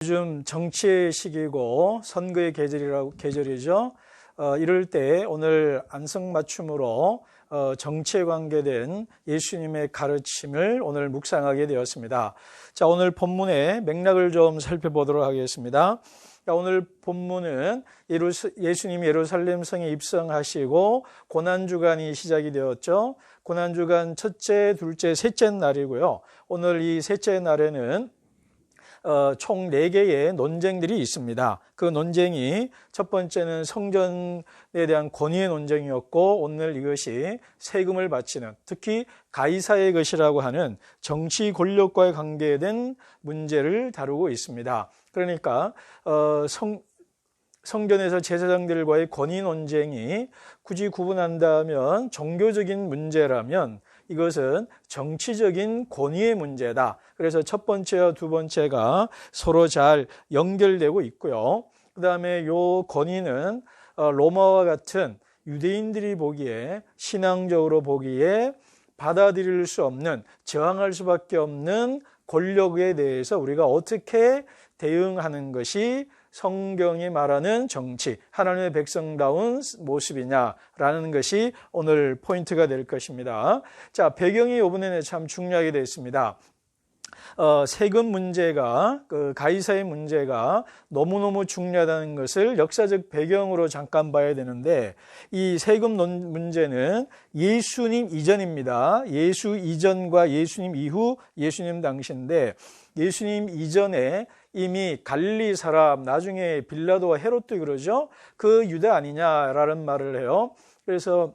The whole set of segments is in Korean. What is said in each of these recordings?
요즘 정치의 시기고 선거의 계절이죠. 이럴 때 오늘 안성맞춤으로 정치에 관계된 예수님의 가르침을 오늘 묵상하게 되었습니다. 자, 오늘 본문의 맥락을 좀 살펴보도록 하겠습니다. 자, 오늘 본문은 예수님이 예루살렘 성에 입성하시고 고난주간이 시작이 되었죠. 고난주간 첫째, 둘째, 셋째 날이고요. 오늘 이 셋째 날에는 총 4개의 논쟁들이 있습니다. 그 논쟁이 첫 번째는 성전에 대한 권위의 논쟁이었고, 오늘 이것이 세금을 바치는, 특히 가이사의 것이라고 하는 정치 권력과의 관계된 문제를 다루고 있습니다. 그러니까 성전에서 제사장들과의 권위 논쟁이 굳이 구분한다면 종교적인 문제라면 이것은 정치적인 권위의 문제다. 그래서 첫 번째와 두 번째가 서로 잘 연결되고 있고요. 그 다음에 이 권위는 로마와 같은 유대인들이 보기에, 신앙적으로 보기에 받아들일 수 없는, 저항할 수밖에 없는 권력에 대해서 우리가 어떻게 대응하는 것이 성경이 말하는 정치, 하나님의 백성다운 모습이냐라는 것이 오늘 포인트가 될 것입니다. 자, 배경이 이번에는 참 중요하게 되어 있습니다. 세금 문제가, 가이사의 문제가 너무너무 중요하다는 것을 역사적 배경으로 잠깐 봐야 되는데, 이 세금 문제는 예수님 이전입니다. 예수 이전과 예수님 이후, 예수님 당시인데, 예수님 이전에 이미 갈릴리 사람, 나중에 빌라도와 헤롯도 그러죠. 그 유다 아니냐라는 말을 해요. 그래서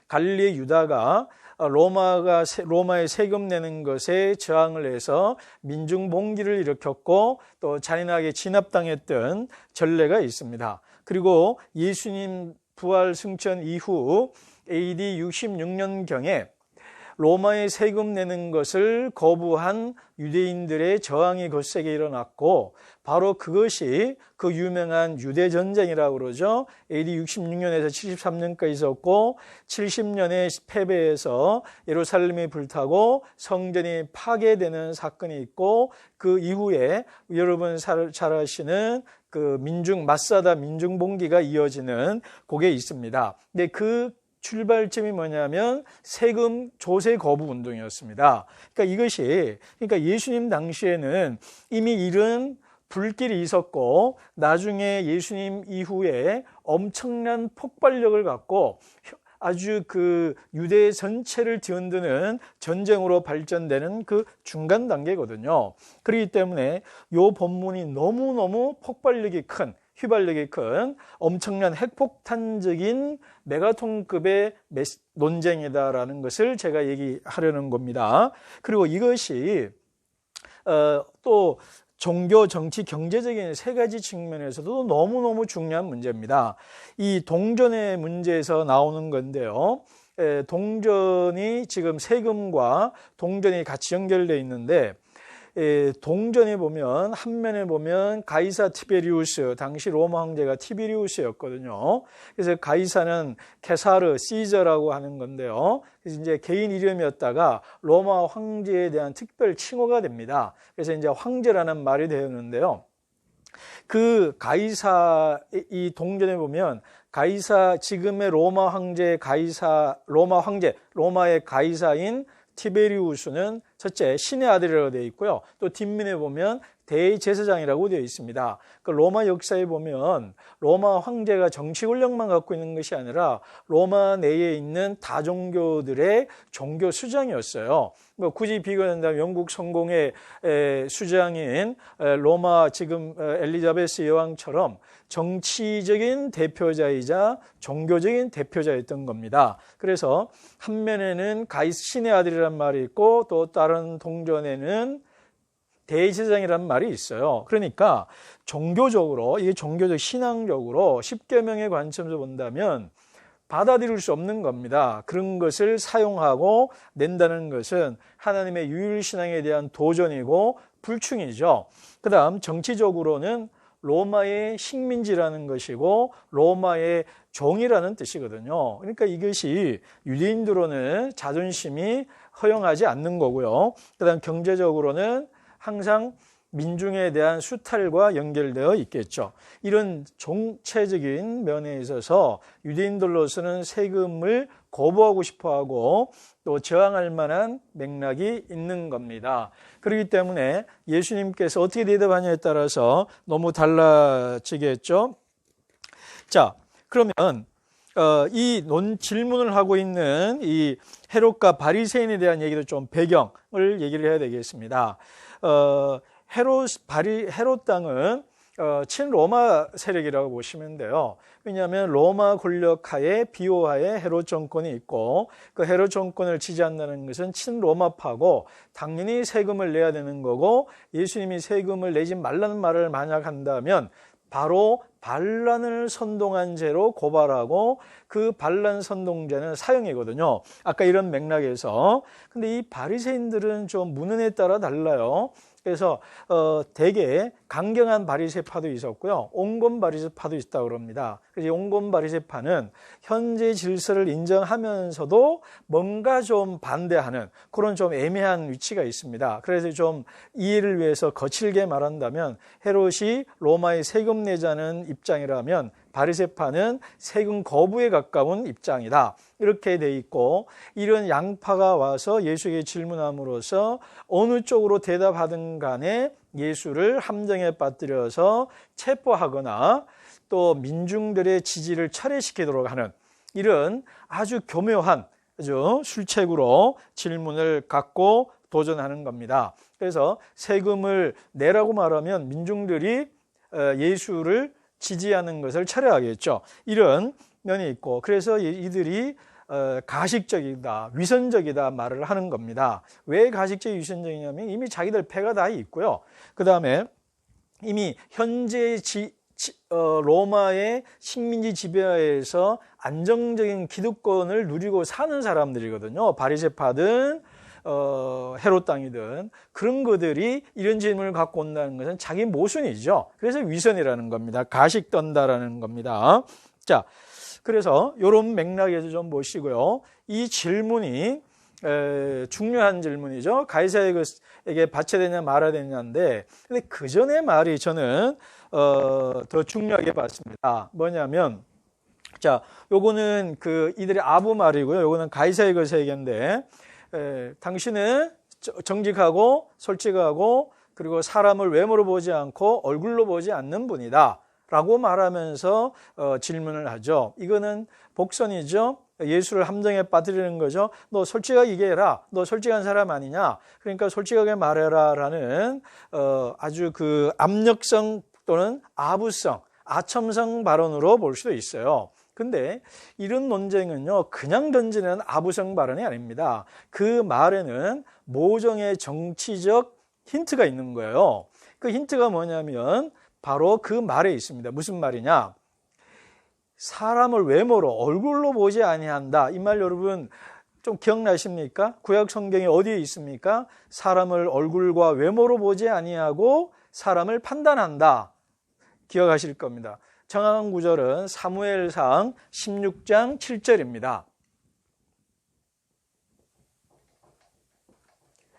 갈릴리 유다가 로마의 세금 내는 것에 저항을 해서 민중 봉기를 일으켰고, 또 잔인하게 진압당했던 전례가 있습니다. 그리고 예수님 부활 승천 이후 AD 66년경에 로마의 세금 내는 것을 거부한 유대인들의 저항이 거세게 일어났고, 바로 그것이 그 유명한 유대전쟁이라고 그러죠. AD 66년에서 73년까지 있었고, 70년에 패배해서 예루살렘이 불타고 성전이 파괴되는 사건이 있고, 그 이후에 여러분 잘 아시는 그 마사다 민중봉기가 이어지는 그게 있습니다. 근데 그 출발점이 뭐냐면 세금 조세 거부 운동이었습니다. 그러니까 예수님 당시에는 이미 이런 불길이 있었고, 나중에 예수님 이후에 엄청난 폭발력을 갖고 아주 그 유대 전체를 뒤흔드는 전쟁으로 발전되는 그 중간 단계거든요. 그렇기 때문에 이 본문이 너무너무 폭발력이 큰, 휘발력이 큰 엄청난 핵폭탄적인 메가톤급의 논쟁이다라는 것을 제가 얘기하려는 겁니다. 그리고 이것이 또 종교, 정치, 경제적인 세 가지 측면에서도 너무너무 중요한 문제입니다. 이 동전의 문제에서 나오는 건데요. 동전이 지금 세금과 동전이 같이 연결되어 있는데, 동전에 보면, 한 면에 보면 가이사 티베리우스, 당시 로마 황제가 티베리우스였거든요. 그래서 가이사는 케사르, 시저라고 하는 건데요. 그래서 이제 개인 이름이었다가 로마 황제에 대한 특별 칭호가 됩니다. 그래서 이제 황제라는 말이 되었는데요. 그 가이사, 이 동전에 보면 가이사, 지금의 로마 황제 로마의 가이사인 티베리우스는 첫째 신의 아들이라고 되어 있고요. 또 뒷면에 보면 대제사장이라고 되어 있습니다. 그 로마 역사에 보면 로마 황제가 정치 권력만 갖고 있는 것이 아니라 로마 내에 있는 다종교들의 종교 수장이었어요. 굳이 비교한다면 영국 성공의 수장인 로마 지금 엘리자베스 여왕처럼 정치적인 대표자이자 종교적인 대표자였던 겁니다. 그래서 한 면에는 신의 아들이란 말이 있고, 또 다른 동전에는 대제사장이라는 말이 있어요. 그러니까 종교적으로, 이게 종교적 신앙적으로 십계명의 관점에서 본다면 받아들일 수 없는 겁니다. 그런 것을 사용하고 낸다는 것은 하나님의 유일신앙에 대한 도전이고 불충이죠. 그 다음 정치적으로는 로마의 식민지라는 것이고 로마의 종이라는 뜻이거든요. 그러니까 이것이 유대인들로는 자존심이 허용하지 않는 거고요. 그 다음 경제적으로는 항상 민중에 대한 수탈과 연결되어 있겠죠. 이런 정체적인 면에 있어서 유대인들로서는 세금을 거부하고 싶어하고 또 저항할 만한 맥락이 있는 겁니다. 그렇기 때문에 예수님께서 어떻게 대답하냐에 따라서 너무 달라지겠죠. 자, 그러면 이 질문을 하고 있는 이 헤롯과 바리새인에 대한 얘기도 좀 배경을 얘기를 해야 되겠습니다. 헤롯 당은 친로마 세력이라고 보시면 돼요. 왜냐하면 로마 권력하에 비호하에 헤롯 정권이 있고 그 헤롯 정권을 지지한다는 것은 친로마파고 당연히 세금을 내야 되는 거고 예수님이 세금을 내지 말라는 말을 만약 한다면 바로 반란을 선동한 죄로 고발하고 그 반란 선동죄는 사형이거든요. 아까 이런 맥락에서. 근데 이 바리새인들은 좀 문헌에 따라 달라요. 그래서 되게 강경한 바리새파도 있었고요. 온건 바리새파도 있다고 그럽니다. 그래서 온건 바리새파는 현재 질서를 인정하면서도 뭔가 좀 반대하는 그런 좀 애매한 위치가 있습니다. 그래서 좀 이해를 위해서 거칠게 말한다면 헤롯이 로마에 세금 내자는 입장이라면 바리새파는 세금 거부에 가까운 입장이다. 이렇게 돼 있고 이런 양파가 와서 예수에게 질문함으로써 어느 쪽으로 대답하든 간에 예수를 함정에 빠뜨려서 체포하거나 또 민중들의 지지를 철회시키도록 하는 이런 아주 교묘한 아주 술책으로 질문을 갖고 도전하는 겁니다. 그래서 세금을 내라고 말하면 민중들이 예수를 지지하는 것을 철회하겠죠. 이런 면이 있고 그래서 이들이 가식적이다, 위선적이다 말을 하는 겁니다. 왜 가식적이 위선적이냐면 이미 자기들 패가 다 있고요. 그 다음에 이미 현재 로마의 식민지 지배하에서 안정적인 기득권을 누리고 사는 사람들이거든요. 바리새파든 헤롯 땅이든 그런 것들이 이런 질문을 갖고 온다는 것은 자기 모순이죠. 그래서 위선이라는 겁니다. 가식 떤다라는 겁니다. 자, 그래서 이런 맥락에서 좀 보시고요. 이 질문이 중요한 질문이죠. 가이사에게 바쳐야 되냐 말아야 되냐인데 근데 그 전에 말이 저는 더 중요하게 봤습니다. 뭐냐면 자, 요거는 이들의 아부 말이고요. 요거는 가이사의 것에게인데 당신은 정직하고 솔직하고 그리고 사람을 외모로 보지 않고 얼굴로 보지 않는 분이다 라고 말하면서 질문을 하죠. 이거는 복선이죠. 예수를 함정에 빠뜨리는 거죠. 너 솔직하게 얘기해라. 너 솔직한 사람 아니냐. 그러니까 솔직하게 말해라 라는 아주 압력성 또는 아부성, 아첨성 발언으로 볼 수도 있어요. 근데 이런 논쟁은요, 그냥 던지는 아부성 발언이 아닙니다. 그 말에는 모종의 정치적 힌트가 있는 거예요. 그 힌트가 뭐냐면 바로 그 말에 있습니다. 무슨 말이냐? 사람을 외모로 얼굴로 보지 아니한다. 이 말 여러분 좀 기억나십니까? 구약 성경에 어디에 있습니까? 사람을 얼굴과 외모로 보지 아니하고 사람을 판단한다. 기억하실 겁니다. 정확한 구절은 사무엘상 16장 7절입니다.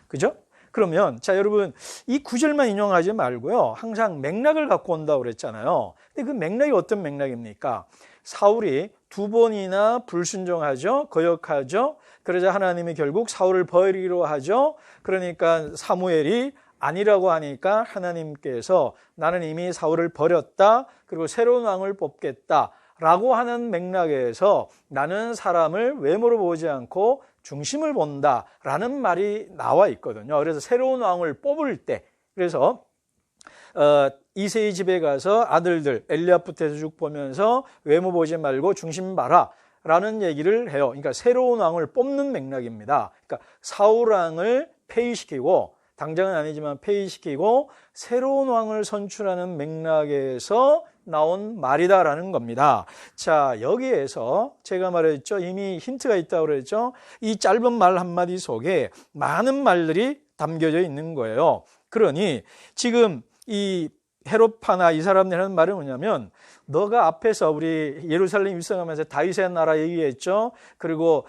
그죠? 그러면 자 여러분 이 구절만 인용하지 말고요. 항상 맥락을 갖고 온다고 그랬잖아요. 근데 그 맥락이 어떤 맥락입니까? 사울이 2번이나 불순종하죠. 거역하죠. 그러자 하나님이 결국 사울을 버리기로 하죠. 그러니까 사무엘이 아니라고 하니까 하나님께서 나는 이미 사울을 버렸다. 그리고 새로운 왕을 뽑겠다. 라고 하는 맥락에서 나는 사람을 외모로 보지 않고 중심을 본다. 라는 말이 나와 있거든요. 그래서 새로운 왕을 뽑을 때 그래서 이새의 집에 가서 아들들 엘리압부터 쭉 보면서 외모 보지 말고 중심 봐라. 라는 얘기를 해요. 그러니까 새로운 왕을 뽑는 맥락입니다. 그러니까 사울 왕을 폐위시키고 당장은 아니지만 폐위시키고 새로운 왕을 선출하는 맥락에서 나온 말이다라는 겁니다. 자, 여기에서 제가 말했죠. 이미 힌트가 있다고 그랬죠. 이 짧은 말 한마디 속에 많은 말들이 담겨져 있는 거예요. 그러니 지금 이 헤롯파나 이 사람들이 하는 말은 뭐냐면, 너가 앞에서 우리 예루살렘 입성하면서 다윗의 나라 얘기했죠. 그리고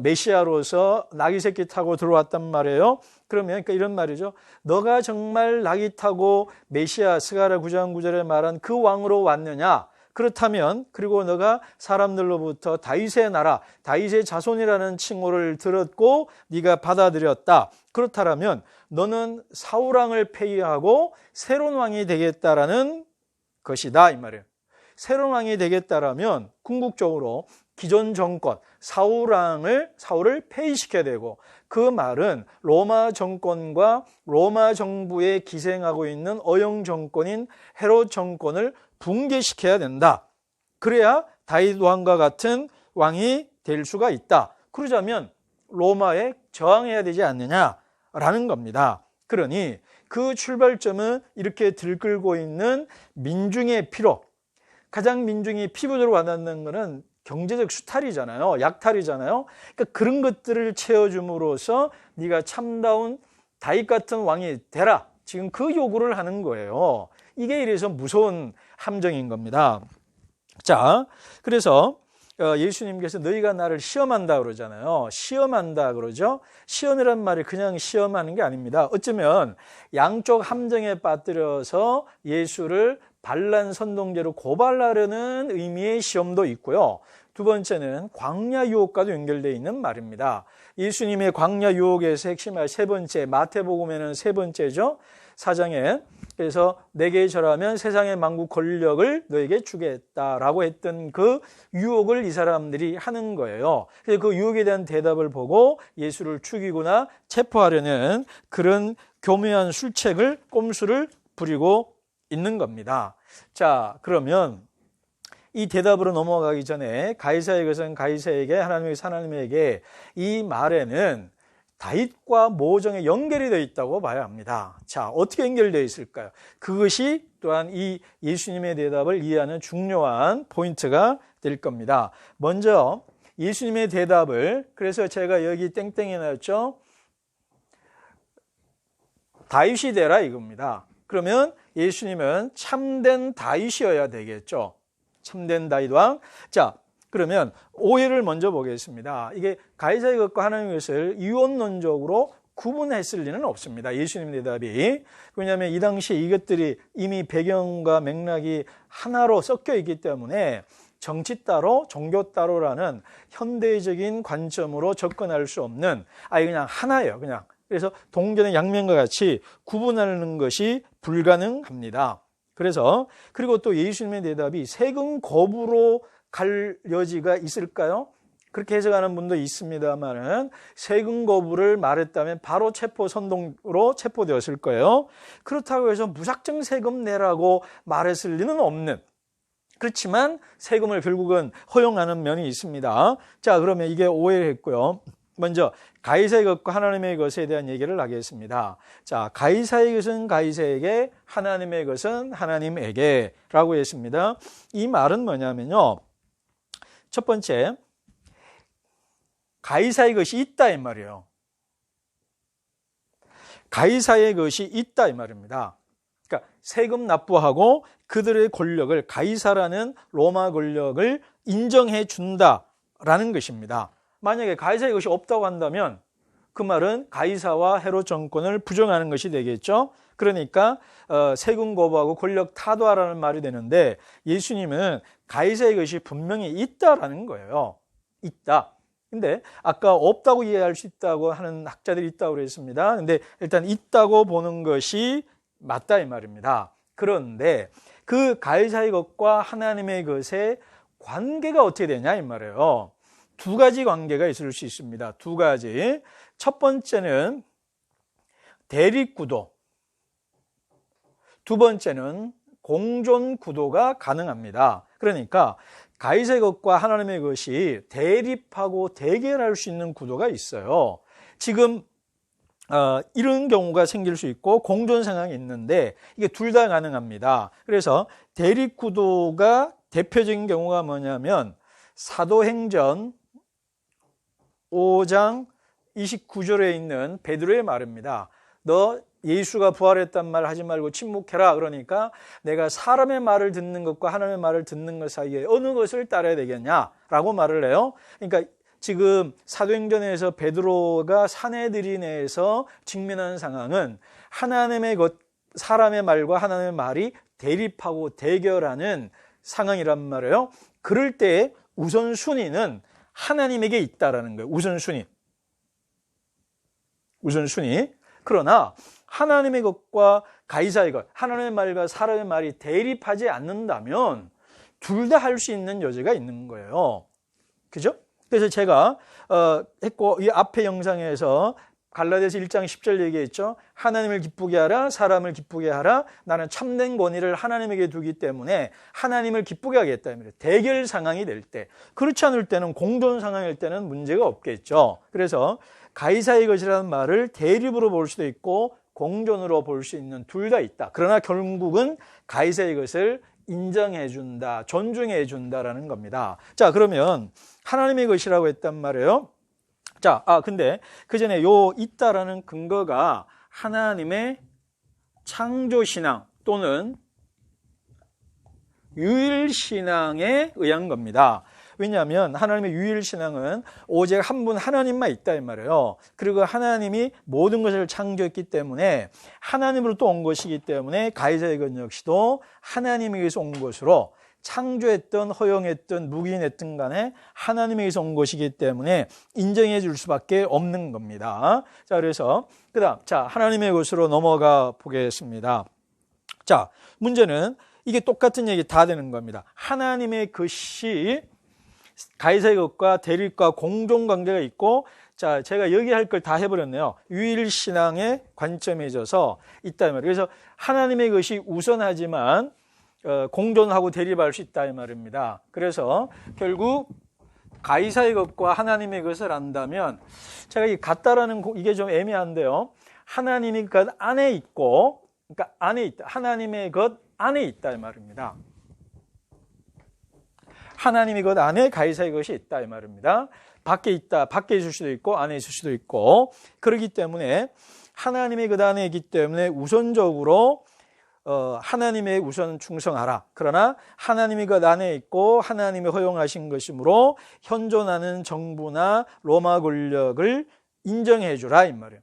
메시아로서 나귀 새끼 타고 들어왔단 말이에요. 그러면 그러니까 이런 말이죠. 너가 정말 나귀 타고 메시아 스가랴 9장 9절에 말한 그 왕으로 왔느냐? 그렇다면, 그리고 너가 사람들로부터 다윗의 나라, 다윗의 자손이라는 칭호를 들었고 네가 받아들였다. 그렇다면 너는 사울 왕을 폐위하고 새로운 왕이 되겠다라는 것이다, 이 말이에요. 새로운 왕이 되겠다라면 궁극적으로 기존 정권 사울을 폐위시켜야 되고, 그 말은 로마 정권과 로마 정부에 기생하고 있는 어영 정권인 헤롯 정권을 붕괴시켜야 된다. 그래야 다윗 왕과 같은 왕이 될 수가 있다. 그러자면 로마에 저항해야 되지 않느냐라는 겁니다. 그러니 그 출발점은 이렇게 들끓고 있는 민중의 피로, 가장 민중이 피부대로 와닿는 것은 경제적 수탈이잖아요. 약탈이잖아요. 그러니까 그런 것들을 채워줌으로써 네가 참다운 다윗 같은 왕이 되라. 지금 그 요구를 하는 거예요. 이게 이래서 무서운 함정인 겁니다. 자, 그래서 예수님께서 너희가 나를 시험한다 그러잖아요. 시험한다 그러죠. 시험이란 말이 그냥 시험하는 게 아닙니다. 어쩌면 양쪽 함정에 빠뜨려서 예수를 반란 선동죄로 고발하려는 의미의 시험도 있고요. 두 번째는 광야 유혹과도 연결되어 있는 말입니다. 예수님의 광야 유혹에서 핵심할 세 번째, 마태복음에는 세 번째죠. 4장에 그래서 내게 절하면 세상의 만국 권력을 너에게 주겠다라고 했던 그 유혹을 이 사람들이 하는 거예요. 그래서 그 유혹에 대한 대답을 보고 예수를 죽이거나 체포하려는 그런 교묘한 술책을, 꼼수를 부리고 있는 겁니다. 자, 그러면 이 대답으로 넘어가기 전에 가이사의 것은 가이사에게, 하나님의 것은 하나님에게, 이 말에는 다윗과 모정에 연결이 되어 있다고 봐야 합니다. 자, 어떻게 연결되어 있을까요? 그것이 또한 이 예수님의 대답을 이해하는 중요한 포인트가 될 겁니다. 먼저 예수님의 대답을, 그래서 제가 여기 땡땡이 놨죠. 다윗이 되라 이겁니다. 그러면 예수님은 참된 다윗이어야 되겠죠. 참된 다윗 왕. 자, 그러면 오해를 먼저 보겠습니다. 이게 가이사의 것과 하나님의 것을 이원론적으로 구분했을 리는 없습니다. 예수님 대답이. 왜냐하면 이 당시에 이것들이 이미 배경과 맥락이 하나로 섞여 있기 때문에 정치 따로 종교 따로라는 현대적인 관점으로 접근할 수 없는, 그냥 하나예요. 그냥. 그래서 동전의 양면과 같이 구분하는 것이 불가능합니다. 그래서, 그리고 또 예수님의 대답이 세금 거부로 갈 여지가 있을까요? 그렇게 해석하는 분도 있습니다만은 세금 거부를 말했다면 바로 체포 선동으로 체포되었을 거예요. 그렇다고 해서 무작정 세금 내라고 말했을 리는 없는, 그렇지만 세금을 결국은 허용하는 면이 있습니다. 자, 그러면 이게 오해를 했고요. 먼저 가이사의 것과 하나님의 것에 대한 얘기를 하겠습니다. 자, 가이사의 것은 가이사에게, 하나님의 것은 하나님에게 라고 했습니다. 이 말은 뭐냐면요, 첫 번째, 가이사의 것이 있다 이 말이에요. 가이사의 것이 있다 이 말입니다. 그러니까 세금 납부하고 그들의 권력을, 가이사라는 로마 권력을 인정해 준다라는 것입니다. 만약에 가이사의 것이 없다고 한다면 그 말은 가이사와 헤롯 정권을 부정하는 것이 되겠죠. 그러니까 세금 거부하고 권력 타도하라는 말이 되는데, 예수님은 가이사의 것이 분명히 있다라는 거예요. 있다. 근데 아까 없다고 이해할 수 있다고 하는 학자들이 있다고 그랬습니다. 근데 일단 있다고 보는 것이 맞다 이 말입니다. 그런데 그 가이사의 것과 하나님의 것의 관계가 어떻게 되냐 이 말이에요. 두 가지 관계가 있을 수 있습니다. 두 가지. 첫 번째는 대립구도, 두 번째는 공존구도가 가능합니다. 그러니까 가이사의 것과 하나님의 것이 대립하고 대결할 수 있는 구도가 있어요. 지금 이런 경우가 생길 수 있고 공존 상황이 있는데 이게 둘 다 가능합니다. 그래서 대립구도가 대표적인 경우가 뭐냐면 사도행전 5장 29절에 있는 베드로의 말입니다. 너 예수가 부활했단 말 하지 말고 침묵해라. 그러니까 내가 사람의 말을 듣는 것과 하나님의 말을 듣는 것 사이에 어느 것을 따라야 되겠냐라고 말을 해요. 그러니까 지금 사도행전에서 베드로가 사내들인에서 직면하는 상황은 하나님의 것, 사람의 말과 하나님의 말이 대립하고 대결하는 상황이란 말이에요. 그럴 때 우선순위는 하나님에게 있다라는 거예요. 우선순위. 그러나 하나님의 것과 가이사의 것, 하나님의 말과 사람의 말이 대립하지 않는다면 둘 다 할 수 있는 여지가 있는 거예요. 그죠? 그래서 제가 했고 이 앞에 영상에서 갈라디아서 1장 10절 얘기했죠. 하나님을 기쁘게 하라, 사람을 기쁘게 하라. 나는 참된 권위를 하나님에게 두기 때문에 하나님을 기쁘게 하겠다. 대결 상황이 될 때, 그렇지 않을 때는 공존 상황일 때는 문제가 없겠죠. 그래서 가이사의 것이라는 말을 대립으로 볼 수도 있고 공존으로 볼 수 있는 둘 다 있다. 그러나 결국은 가이사의 것을 인정해 준다, 존중해 준다라는 겁니다. 자, 그러면 하나님의 것이라고 했단 말이에요. 자, 근데 그 전에 있다라는 근거가 하나님의 창조신앙 또는 유일신앙에 의한 겁니다. 왜냐하면 하나님의 유일신앙은 오직 한 분 하나님만 있다 이 말이에요. 그리고 하나님이 모든 것을 창조했기 때문에 하나님으로부터 온 것이기 때문에 가이사의 것 역시도 하나님에게서 온 것으로 창조했던 허용했던 묵인했던 간에 하나님에게서 온 것이기 때문에 인정해 줄 수밖에 없는 겁니다. 자, 그래서 그다음 하나님의 것으로 넘어가 보겠습니다. 자, 문제는 이게 똑같은 얘기 다 되는 겁니다. 하나님의 것이 가이사의 것과 대립과 공존 관계가 있고, 자, 제가 여기 할 걸 다 해버렸네요. 유일신앙의 관점에 있어서 있다 이 말이에요. 그래서 하나님의 것이 우선하지만 공존하고 대립할 수 있다 이 말입니다. 그래서 결국 가이사의 것과 하나님의 것을 안다면, 제가 이 같다라는 이게 좀 애매한데요. 하나님이 것 안에 있고, 그러니까 안에 있다. 하나님의 것 안에 있다 이 말입니다. 하나님의 것 안에 가이사의 것이 있다 이 말입니다. 밖에 있다, 밖에 있을 수도 있고 안에 있을 수도 있고, 그렇기 때문에 하나님의 것 안에 있기 때문에 우선적으로 하나님의 우선 충성하라. 그러나 하나님의 것 안에 있고 하나님이 허용하신 것이므로 현존하는 정부나 로마 권력을 인정해 주라 이 말이에요.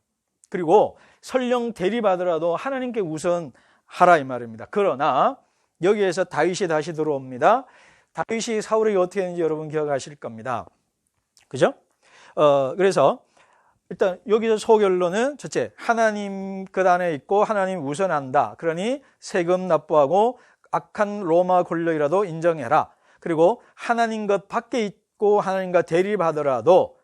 그리고 설령 대립하더라도 하나님께 우선하라 이 말입니다. 그러나 여기에서 다윗이 다시 들어옵니다. 다윗이 사울에게 어떻게 했는지 여러분 기억하실 겁니다. 그죠? 그래서 일단 여기서 소결론은 첫째, 하나님 것 안에 있고 하나님 우선한다. 그러니 세금 납부하고 악한 로마 권력이라도 인정해라. 그리고 하나님 것 밖에 있고 하나님과 대립하더라도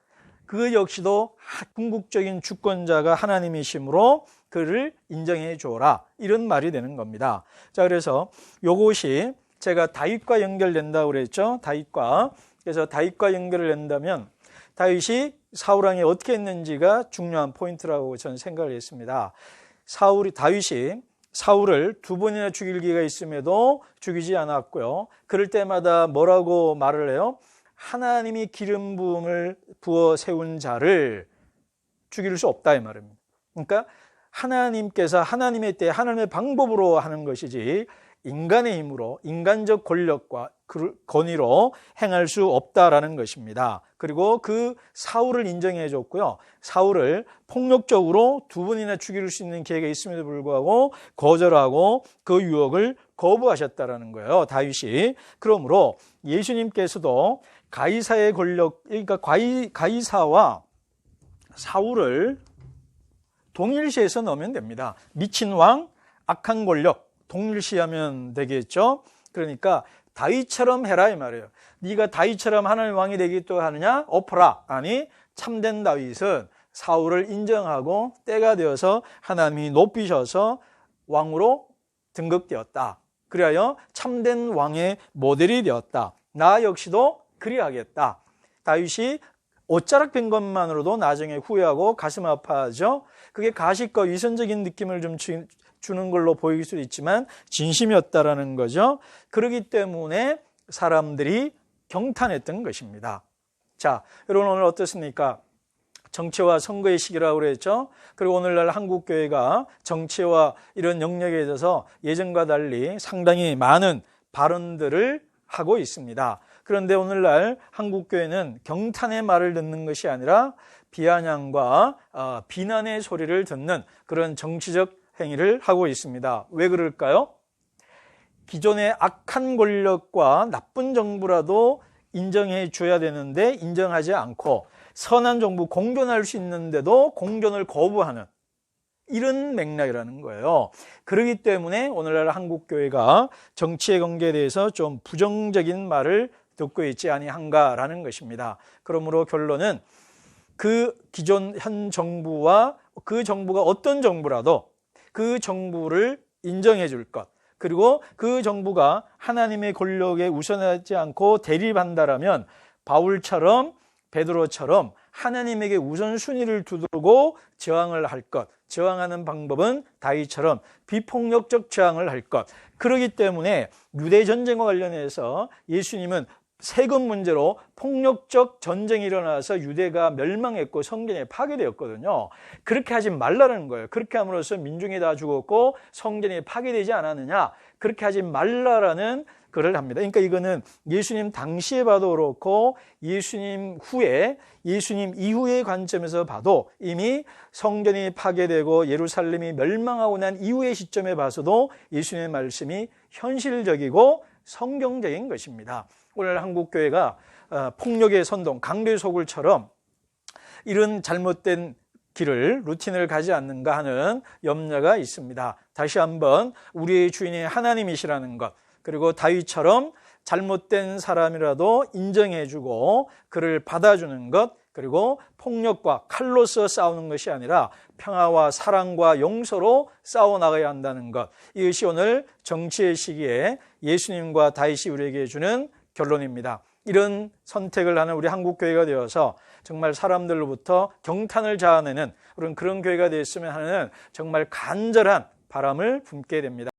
그 역시도 궁극적인 주권자가 하나님이시므로 그를 인정해 주어라. 이런 말이 되는 겁니다. 자, 그래서 요것이 제가 다윗과 연결된다고 그랬죠. 그래서 다윗과 연결을 낸다면 다윗이 사울왕이 어떻게 했는지가 중요한 포인트라고 저는 생각을 했습니다. 다윗이 사울을 2번이나 죽일 기회가 있음에도 죽이지 않았고요. 그럴 때마다 뭐라고 말을 해요? 하나님이 기름 부음을 부어 세운 자를 죽일 수 없다 이 말입니다. 그러니까 하나님께서 하나님의 때 하나님의 방법으로 하는 것이지 인간의 힘으로 인간적 권력과 권위로 행할 수 없다라는 것입니다. 그리고 그 사울을 인정해 줬고요. 사울을 폭력적으로 2번이나 죽일 수 있는 기회가 있음에도 불구하고 거절하고 그 유혹을 거부하셨다라는 거예요. 다윗이. 그러므로 예수님께서도 가이사의 권력, 그러니까 가이사와 사울을 동일시해서 넣으면 됩니다. 미친 왕, 악한 권력 동일시하면 되겠죠. 그러니까 다윗처럼 해라 이 말이에요. 네가 다윗처럼 하나님의 왕이 되기 또 하느냐? 엎어라. 아니, 참된 다윗은 사울을 인정하고 때가 되어서 하나님이 높이셔서 왕으로 등극되었다. 그리하여 참된 왕의 모델이 되었다. 나 역시도 그리하겠다. 다윗이 옷자락 된 것만으로도 나중에 후회하고 가슴 아파하죠. 그게 가식과 위선적인 느낌을 좀 주는 걸로 보일 수도 있지만 진심이었다라는 거죠. 그렇기 때문에 사람들이 경탄했던 것입니다. 자, 여러분 오늘 어떻습니까? 정치와 선거의 시기라고 그랬죠. 그리고 오늘날 한국교회가 정치와 이런 영역에 대해서 예전과 달리 상당히 많은 발언들을 하고 있습니다. 그런데 오늘날 한국교회는 경탄의 말을 듣는 것이 아니라 비아냥과 비난의 소리를 듣는 그런 정치적 행위를 하고 있습니다. 왜 그럴까요? 기존의 악한 권력과 나쁜 정부라도 인정해 줘야 되는데 인정하지 않고 선한 정부 공존할 수 있는데도 공존을 거부하는 이런 맥락이라는 거예요. 그렇기 때문에 오늘날 한국교회가 정치의 관계에 대해서 좀 부정적인 말을 듣고 있지 아니한가라는 것입니다. 그러므로 결론은 그 기존 현 정부와 그 정부가 어떤 정부라도 그 정부를 인정해 줄 것, 그리고 그 정부가 하나님의 권력에 우선하지 않고 대립한다라면 바울처럼 베드로처럼 하나님에게 우선순위를 두고 저항을 할 것, 저항하는 방법은 다윗처럼 비폭력적 저항을 할 것. 그렇기 때문에 유대 전쟁과 관련해서 예수님은 세금 문제로 폭력적 전쟁이 일어나서 유대가 멸망했고 성전이 파괴되었거든요. 그렇게 하지 말라는 거예요. 그렇게 함으로써 민중이 다 죽었고 성전이 파괴되지 않았느냐. 그렇게 하지 말라라는 글을 합니다. 그러니까 이거는 예수님 당시에 봐도 그렇고 예수님 후에, 예수님 이후의 관점에서 봐도 이미 성전이 파괴되고 예루살렘이 멸망하고 난 이후의 시점에 봐서도 예수님의 말씀이 현실적이고 성경적인 것입니다. 오늘 한국교회가 폭력의 선동, 강도의 소굴처럼 이런 잘못된 길을, 루틴을 가지 않는가 하는 염려가 있습니다. 다시 한번 우리의 주인이 하나님이시라는 것, 그리고 다윗처럼 잘못된 사람이라도 인정해주고 그를 받아주는 것, 그리고 폭력과 칼로서 싸우는 것이 아니라 평화와 사랑과 용서로 싸워나가야 한다는 것, 이것이 오늘 정치의 시기에 예수님과 다윗이 우리에게 주는 결론입니다. 이런 선택을 하는 우리 한국교회가 되어서 정말 사람들로부터 경탄을 자아내는 그런 교회가 되었으면 하는 정말 간절한 바람을 품게 됩니다.